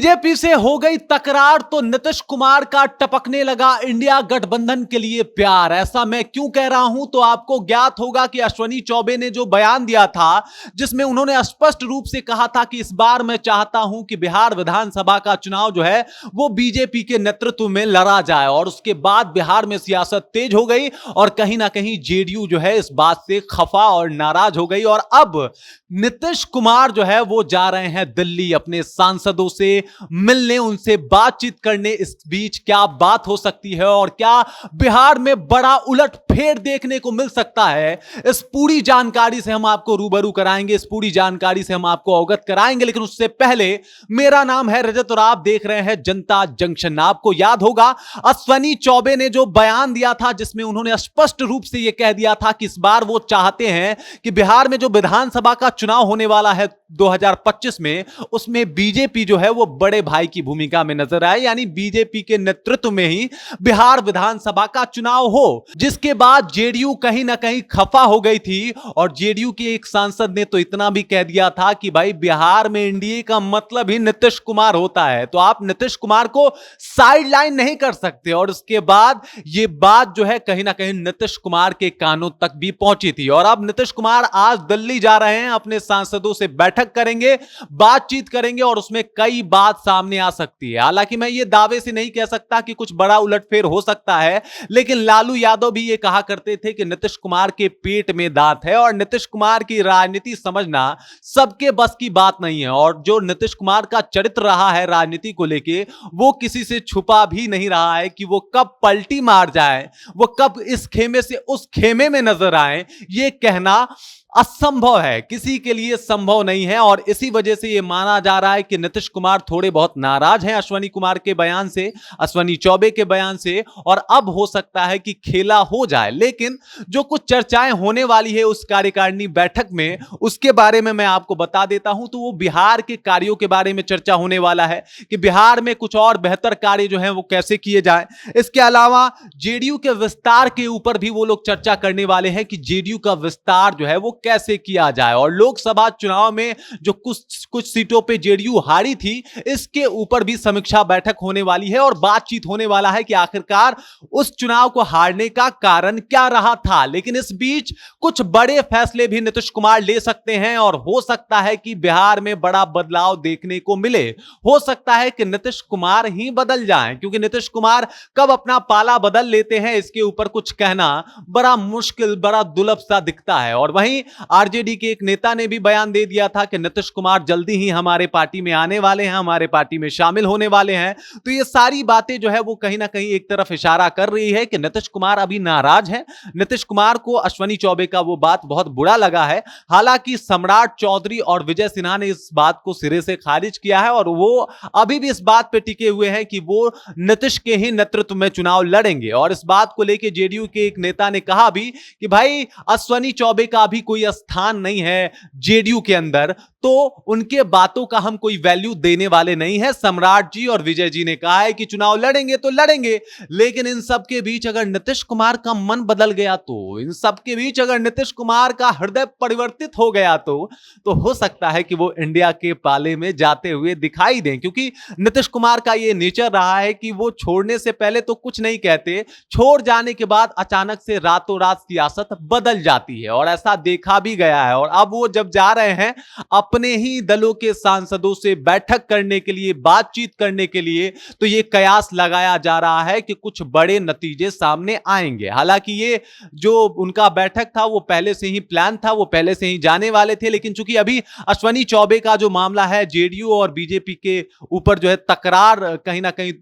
BJP से हो गई तकरार तो नीतीश कुमार का टपकने लगा इंडिया गठबंधन के लिए प्यार। ऐसा मैं क्यों कह रहा हूं तो आपको ज्ञात होगा कि अश्विनी चौबे ने जो बयान दिया था जिसमें उन्होंने स्पष्ट रूप से कहा था कि इस बार मैं चाहता हूं कि बिहार विधानसभा का चुनाव जो है वो बीजेपी के नेतृत्व में लड़ा जाए। और उसके बाद बिहार में सियासत तेज हो गई और कहीं ना कहीं जेडीयू जो है इस बात से खफा और नाराज हो गई। और अब नीतीश कुमार जो है वो जा रहे हैं दिल्ली अपने सांसदों से मिलने, उनसे बातचीत करने। इस बीच क्या बात हो सकती है और क्या बिहार में बड़ा उलटफेर देखने को मिल सकता है, इस पूरी जानकारी से हम आपको रूबरू कराएंगे, इस पूरी जानकारी से हम आपको अवगत कराएंगे। लेकिन उससे पहले मेरा नाम है रजत और आप देख रहे हैं जनता जंक्शन। आपको याद होगा अश्विनी चौबे ने जो बयान दिया था जिसमें उन्होंने स्पष्ट रूप से यह कह दिया था कि इस बार वो चाहते हैं कि बिहार में जो विधानसभा का चुनाव होने वाला है 2025 में, उसमें बीजेपी जो है वो बड़े भाई की भूमिका में नजर आए, यानी बीजेपी के नेतृत्व में ही बिहार विधानसभा का चुनाव हो। जिसके बाद जेडीयू कहीं ना कहीं खफा हो गई थी और जेडीयू के एक सांसद ने तो इतना भी कह दिया था कि भाई बिहार में एनडीए का मतलब ही नीतीश कुमार होता है, तो आप नीतीश कुमार को साइडलाइन नहीं कर सकते। और उसके बाद यह बात जो है कहीं ना कहीं नीतीश कुमार के कानों तक भी पहुंची थी। और अब नीतीश कुमार आज दिल्ली जा रहे हैं, अपने सांसदों से बैठक करेंगे, बातचीत करेंगे और उसमें कई बात सामने आ सकती है। हालांकि मैं ये दावे से नहीं कह सकता कि कुछ बड़ा उलटफेर हो सकता है, लेकिन लालू यादव भी ये कहा करते थे कि नीतीश कुमार के पेट में दांत है और नीतीश कुमार की राजनीति समझना सबके बस की बात नहीं है। और जो नीतीश कुमार का चरित्र रहा है राजनीति को लेके, वो किसी से छुपा भी नहीं रहा है कि वो कब पलटी मार जाए, वो कब इस खेमे से उस खेमे में नजर आए, ये कहना असंभव है, किसी के लिए संभव नहीं है। और इसी वजह से यह माना जा रहा है कि नीतीश कुमार थोड़े बहुत नाराज हैं अश्विनी कुमार के बयान से, अश्विनी चौबे के बयान से, और अब हो सकता है कि खेला हो जाए। लेकिन जो कुछ चर्चाएं होने वाली है उस कार्यकारिणी बैठक में, उसके बारे में मैं आपको बता देता हूं। तो वो बिहार के कार्यों के बारे में चर्चा होने वाला है कि बिहार में कुछ और बेहतर कार्य जो है वो कैसे किए जाए। इसके अलावा जेडीयू के विस्तार के ऊपर भी वो लोग चर्चा करने वाले हैं कि जेडीयू का विस्तार जो है वो कैसे किया जाए। और लोकसभा चुनाव में जो कुछ सीटों पे जेडीयू हारी थी, इसके ऊपर भी समीक्षा बैठक होने वाली है और बातचीत होने वाला है कि आखिरकार उस चुनाव को हारने का कारण क्या रहा था। लेकिन इस बीच कुछ बड़े फैसले भी नीतीश कुमार ले सकते हैं और हो सकता है कि बिहार में बड़ा बदलाव देखने को मिले। हो सकता है कि नीतीश कुमार ही बदल जाएं, क्योंकि नीतीश कुमार कब अपना पाला बदल लेते हैं इसके ऊपर कुछ कहना बड़ा मुश्किल, बड़ा दुर्लभ सा दिखता है। और वहीं आरजेडी के एक नेता ने भी बयान दे दिया था कि नीतीश कुमार जल्दी ही हमारे पार्टी में आने वाले हैं, हमारे पार्टी में शामिल होने वाले हैं। तो ये सारी बातें जो है वो कहीं ना कहीं एक तरफ इशारा कर रही है कि नीतीश कुमार अभी नाराज हैं। नीतीश कुमार को अश्विनी चौबे का वो बात बहुत बुरा लगा है। हालांकि सम्राट चौधरी और विजय सिन्हा ने इस बात को सिरे से खारिज किया है और वो अभी भी इस बात पे टिके हुए हैं कि वो नीतीश के ही नेतृत्व में चुनाव लड़ेंगे। और इस बात को लेकर जेडीयू के एक नेता ने कहा भी कि भाई अश्विनी चौबे का अभी कोई स्थान नहीं है जेडीयू के अंदर, तो उनके बातों का हम कोई वैल्यू देने वाले नहीं है। सम्राट जी और विजय जी ने कहा है कि चुनाव लड़ेंगे तो लड़ेंगे, लेकिन इन सब के बीच अगर नीतीश कुमार का मन बदल गया, तो इन सब के बीच अगर नीतीश कुमार का हृदय परिवर्तित हो गया तो हो सकता है कि वो इंडिया के पाले में जाते हुए दिखाई दें। क्योंकि नीतीश कुमार का ये नेचर रहा है कि वो छोड़ने से पहले तो कुछ नहीं कहते, छोड़ जाने के बाद अचानक से रातों रात सियासत बदल जाती है और ऐसा देखा भी गया है। और अब वो जब जा रहे हैं अपने ही दलों के सांसदों से बैठक करने के लिए, बातचीत करने के लिए, तो ये कयास लगाया जा रहा है कि कुछ बड़े नतीजे सामने आएंगे। हालांकि ये जो उनका बैठक था वो पहले से ही प्लान था, वो पहले से ही जाने वाले थे। लेकिन चूंकि अभी अश्विनी चौबे का जो मामला है जेडीयू और बीजेपी के ऊपर जो है तकरार कहीं ना कहीं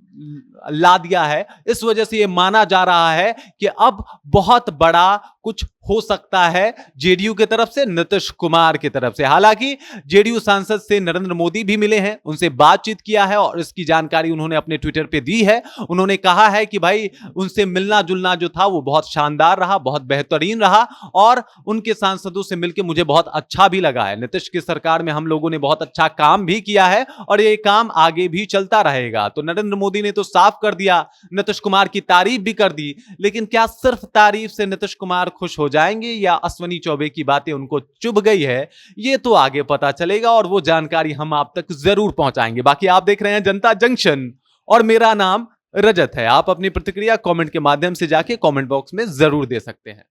ला दिया है, इस वजह से यह माना जा रहा है कि अब बहुत बड़ा कुछ हो सकता है जेडीयू की तरफ से, नीतीश कुमार की तरफ से। हालांकि जेडीयू सांसद से नरेंद्र मोदी भी मिले हैं, उनसे बातचीत किया है और इसकी जानकारी उन्होंने अपने ट्विटर पे दी है। उन्होंने कहा है कि भाई उनसे मिलना जुलना जो था वो बहुत शानदार रहा, बहुत बेहतरीन रहा और उनके सांसदों से मिलकर मुझे बहुत अच्छा भी लगा है। नीतीश की सरकार में हम लोगों ने बहुत अच्छा काम भी किया है और ये काम आगे भी चलता रहेगा। तो नरेंद्र मोदी ने तो साफ कर दिया, नीतीश कुमार की तारीफ भी कर दी, लेकिन क्या सिर्फ तारीफ से नीतीश कुमार खुश हो जाएंगे या अश्विनी चौबे की बातें उनको चुभ गई है, ये तो आगे पता चलेगा और वो जानकारी हम आप तक जरूर पहुंचाएंगे। बाकी आप देख रहे हैं जनता जंक्शन और मेरा नाम रजत है। आप अपनी प्रतिक्रिया कमेंट के माध्यम से जाके कमेंट बॉक्स में जरूर दे सकते हैं।